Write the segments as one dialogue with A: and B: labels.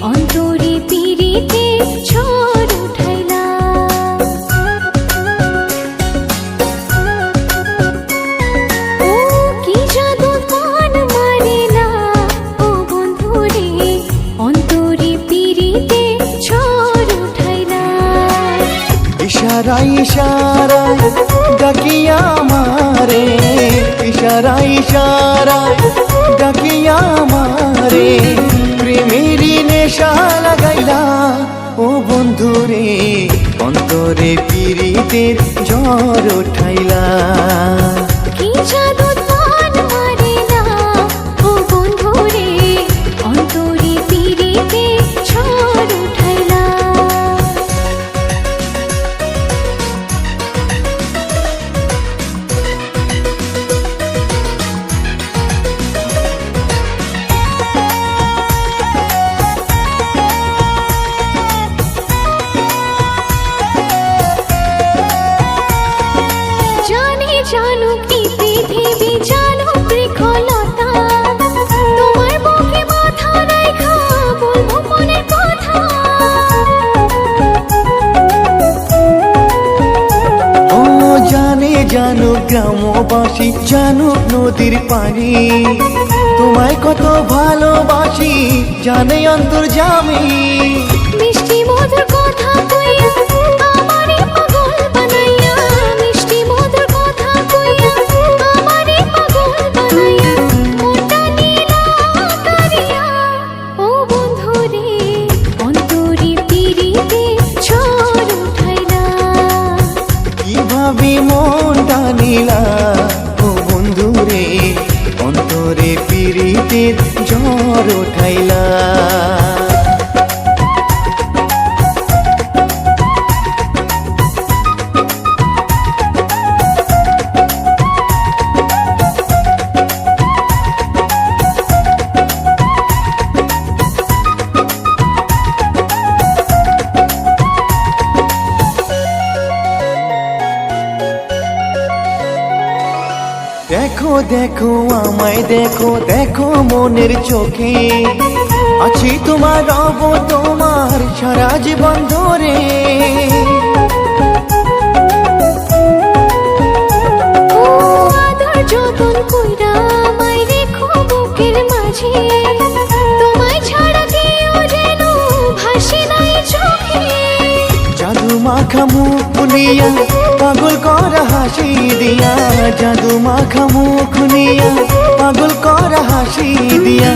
A: অন্তরে পিরিতে ঝড় উঠাইলা। ও কি জাদু মন মারিলা, ও বন্ধুরে অন্তরে পিরিতে ঝড় উঠাইলা।
B: ইশারায় ইশারায় ডাকিয়া আমারে, ইশারায় ইশারায় ডাকিয়া আমারে, প্রেমেরই নেশা লাগাইলা। ও বন্ধুরে অন্তরে পিরিতের ঝড় উঠাইলা।
A: কি জাদু মন মারিলা, ও বন্ধুরে অন্তরে পিরিতে ঝড় উঠাইলা। জানুক এই পৃথিবী, জানুক বৃক্ষলতা, তোমার বুকে মাথা রাইখা বলবো মনের কথা।
B: ও জানে জানুক গ্রামবাসী, জানুক নদীর পানি, তোমায় কত ভালোবাসি জানে অন্তর্যামী।
A: মিষ্টি মধুর কথা কইয়া আমারে পাগল বানাইয়া, মিষ্টি মধুর কথা কইয়া আমারে পাগল বানাইয়া, মনটা নীলা করিয়া। ও বন্ধুরে অন্তরে পিরিতে ঝড় উঠাইলা।
B: কিভাবে মনটা নিলা, ও বন্ধুরে অন্তরে পিরিতের ঝড় উঠাইলা। দেখো দেখো আমায় দেখো, দেখো মনের চোখে, আছি তোমার রব তোমার সারা জীবন ধরে।
A: ও আদর যতন কইরা আমায় রেখো বুকের মাঝে, তোমায় ছাড়া কেউ যেন ভাসে নাই চোখে।
B: জাদু মাখা মুখ নিয়া পাগল করা হাসি দিয়া, জাদু মাখা মুখ নিয়া পাগল করা হাসি দিয়া,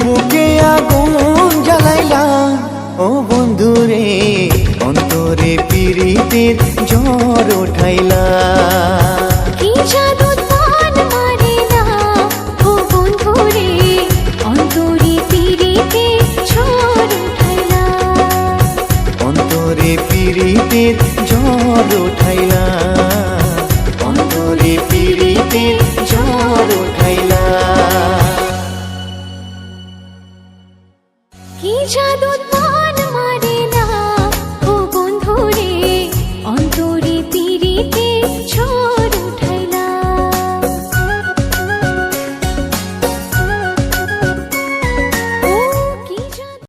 B: বুকে আগুন জ্বালাইলা। ও বন্ধুরে অন্তরে পিরিতের ঝড় উঠাইলা।
A: কি জাদু